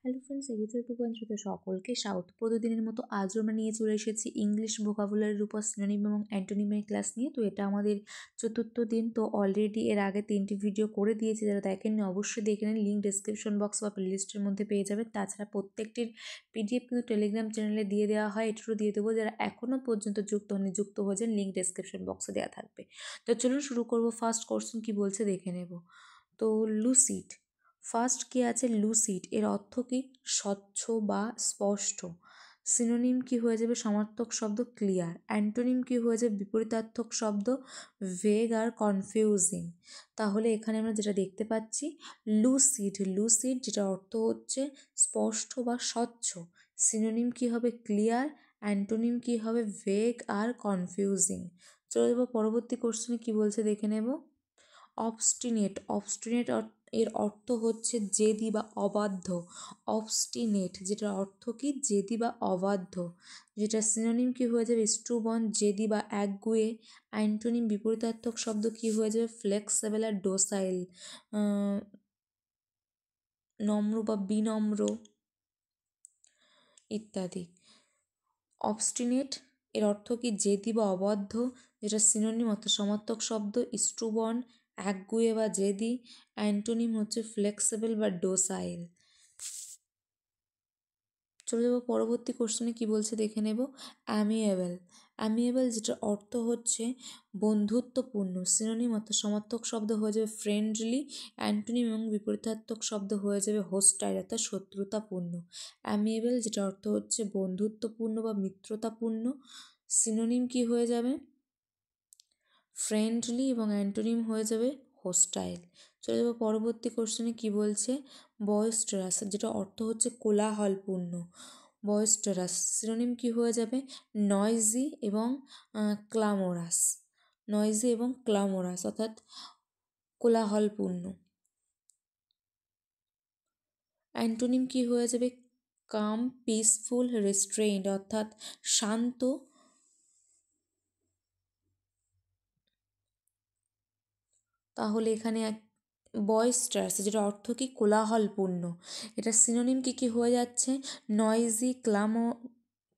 Hello friends, এগিয়ে টুকুতে সকলকে স্বাগত। প্রতিদিনের মতো আজও আমরা নিয়ে চলে এসেছি ইংলিশ ভোকাবুলারির উপর সিনোনিম এবং অ্যান্টোনিমের ক্লাস নিয়ে। তো এটা আমাদের চতুর্থ দিন। তো অলরেডি এর আগে 3টি ভিডিও করে দিয়েছি, যারা দেখেননি অবশ্যই দেখে নিন। লিঙ্ক ডিসক্রিপশন বক্স বা প্লেলিস্টের মধ্যে পেয়ে যাবেন। তাছাড়া প্রত্যেকটির পিডিএফ কিন্তু টেলিগ্রাম চ্যানেলে দিয়ে দেওয়া হয়, এটাও দিয়ে দেবো। যারা এখনও পর্যন্ত যুক্ত হয়নি, যুক্ত হয়ে যান, লিঙ্ক ডিসক্রিপশন বক্সে দেওয়া থাকবে। তো চলুন শুরু করবো। ফার্স্ট কোশ্চেন কি বলছে দেখে নেব। তো লুসিড, ফার্স্ট কি আছে লুসিড, এর অর্থ কি? স্বচ্ছ বা স্পষ্ট। সিনোনিম কি হয়ে যাবে? সমার্থক শব্দ ক্লিয়ার। অ্যান্টোনিম কি হয়ে যাবে? বিপরীতার্থক শব্দ ভেগ আর কনফিউজিং। তাহলে এখানে আমরা যেটা দেখতে পাচ্ছি লুসিড, লুসিড যেটা অর্থ হচ্ছে স্পষ্ট বা স্বচ্ছ। সিনোনিম কি হবে? ক্লিয়ার। অ্যান্টোনিম কি হবে? ভেগ আর কনফিউজিং। চলে যাবো পরবর্তী কোশ্চেনে কি বলছে দেখে নেব। অবস্টিনেট, অবস্টিনেট এর অর্থ হচ্ছে জেদি বা অবাধ্য। অবস্টিনেট যেটার অর্থ কি? জেদি বা অবাধ্য। যেটা সিনোনিম কি হয়ে যাবে? স্টুবন, জেদি বা একগুয়ে। অ্যান্টোনিম বিপরীতার্থক শব্দ কি হয়ে যাবে? ফ্লেক্সিবল আর ডোসাইল, নম্র বা বিনম্র ইত্যাদি। অবস্টিনেট এর অর্থ কি? জেদি বা অবাধ্য। যেটা সিনোনিম অর্থাৎ সমার্থক শব্দ স্টুবন, একগুয়ে বা জেদি। অ্যান্টোনিম হচ্ছে ফ্লেক্সিবল বা ডোসাইল। চলে যাবো পরবর্তী কোশ্চেনে কি বলছে দেখে নেব। অ্যামিয়েবল, অ্যামিয়েবল যেটা অর্থ হচ্ছে বন্ধুত্বপূর্ণ। সিনোনিম অর্থাৎ সমার্থক শব্দ হয়ে যাবে ফ্রেন্ডলি। অ্যান্টোনিম এবং বিপরীতার্থক শব্দ হয়ে যাবে হোস্টাইল অর্থাৎ শত্রুতাপূর্ণ। অ্যামিয়েবল যেটা অর্থ হচ্ছে বন্ধুত্বপূর্ণ বা মিত্রতাপূর্ণ। সিনোনিম কি হয়ে যাবে? ফ্রেন্ডলি এবং অ্যান্টোনিম হয়ে যাবে হোস্টাইল। চলে যাবো পরবর্তী কোশ্চেনে কি বলছে। বয়েস্টারাস যেটা অর্থ হচ্ছে কোলাহলপূর্ণ। বয়েস্টারাস সিনোনিম কি হয়ে যাবে? নয়েজি এবং ক্লামোরাস। নয়েজি এবং ক্লামোরাস অর্থাৎ কোলাহলপূর্ণ। অ্যান্টোনিম কি হয়ে যাবে? কাম, পিসফুল, রেস্ট্রেইনড অর্থাৎ শান্ত। তাহলে এখানে বয়েস্টার্স যেটা অর্থ কি? কোলাহলপূর্ণ। এটা সিনোনিম কি হয়ে যাচ্ছে? নয়েজি,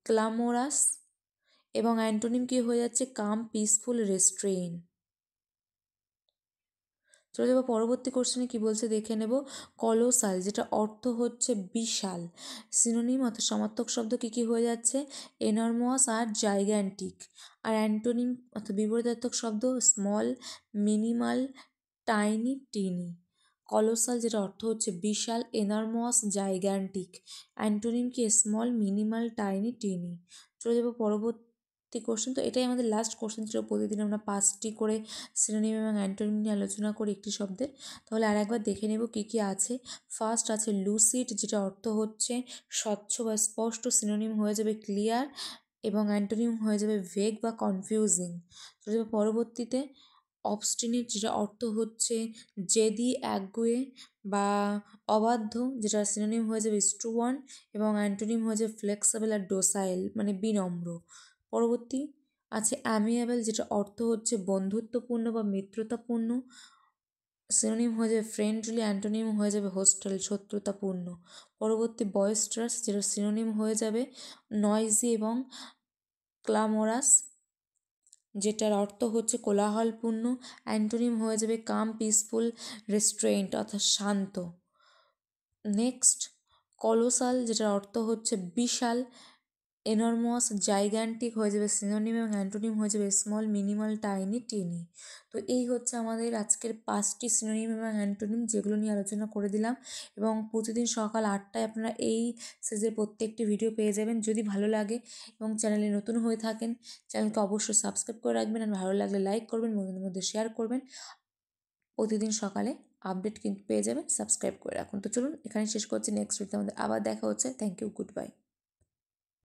ক্লামোরাস এবং অ্যান্টোনিম কি হয়ে যাচ্ছে? কাম, পিসফুল, রেস্ট্রেইন। চলে যাবো পরবর্তী কোশ্চেনে কি বলছে দেখে নেব। কলোসাল যেটা অর্থ হচ্ছে বিশাল। সিনোনিম অর্থাৎ সমার্থক শব্দ কি হয়ে যাচ্ছে? এনর্মাস আর জাইগ্যান্টিক। আর অ্যান্টোনিম অর্থাৎ বিপরীতার্থক শব্দ স্মল, মিনিমাল, টাইনি, টিনি। কলোসাল যেটা অর্থ হচ্ছে বিশাল, এনর্মাস, জাইগ্যান্টিক। অ্যান্টোনিম কি? স্মল, মিনিমাল, টাইনি, টিনি। চলে যাবো পরবর্তী কোশ্চেন। তো এটাই আমাদের লাস্ট কোশ্চেন ছিল। প্রতিদিন আমরা 5টি করে সিনোনিম এবং অ্যান্টোনিম নিয়ে আলোচনা করি একটি শব্দের। তাহলে আর একবার দেখে নেব কি কি আছে। ফার্স্ট আছে লুসিড যেটা অর্থ হচ্ছে স্বচ্ছ বা স্পষ্ট। সিনোনিম হয়ে যাবে ক্লিয়ার এবং অ্যান্টোনিম হয়ে যাবে ভেগ বা কনফিউজিং। চলে যাবে পরবর্তীতে অবস্টিনেট যেটা অর্থ হচ্ছে জেদি, একগুয়ে বা অবাধ্য। যেটা সিনোনিম হয়ে যাবে স্টুবন এবং অ্যান্টোনিম হয়ে যাবে ফ্লেক্সিবল আর ডোসাইল মানে বিনম্র। পরবর্তী আছে অ্যামিয়েবল যেটা অর্থ হচ্ছে বন্ধুত্বপূর্ণ বা মিত্রতাপূর্ণ। সিনোনিম হয়ে যাবে ফ্রেন্ডলি, অ্যান্টোনিম হয়ে যাবে হোস্টেল শত্রুতাপূর্ণ। পরবর্তী বয়েস্টারাস যেটা সিনোনিম হয়ে যাবে নয়েজি এবং ক্লামোরাস, যেটার অর্থ হচ্ছে কোলাহলপূর্ণ। অ্যান্টোনিম হয়ে যাবে কাম, পিসফুল, রেস্ট্রেন্ট অর্থাৎ শান্ত। নেক্সট কলোসাল যেটার অর্থ হচ্ছে বিশাল। এনর্মাস, জাইগ্যান্টিক হয়ে যাবে সিনোনিম এবং অ্যান্টোনিম হয়ে যাবে স্মল, মিনিমাল, টাইনি, টিনি। তো এই হচ্ছে আমাদের আজকের 5টি সিনোনিম এবং অ্যান্টোনিম, যেগুলো নিয়ে আলোচনা করে দিলাম। এবং প্রতিদিন সকাল 8টায় আপনারা এই সিরিজের প্রত্যেকটি ভিডিও পেয়ে যাবেন। যদি ভালো লাগে এবং চ্যানেলে নতুন হয়ে থাকেন, চ্যানেলকে অবশ্যই সাবস্ক্রাইব করে রাখবেন। আর ভালো লাগলে লাইক করবেন, বন্ধুদের মধ্যে শেয়ার করবেন। প্রতিদিন সকালে আপডেট কিন্তু পেয়ে যাবেন, সাবস্ক্রাইব করে রাখুন। তো চলুন এখানে শেষ করছি। নেক্সট ভিডিওতে আমাদের আবার দেখা হচ্ছে। Thank you, good bye.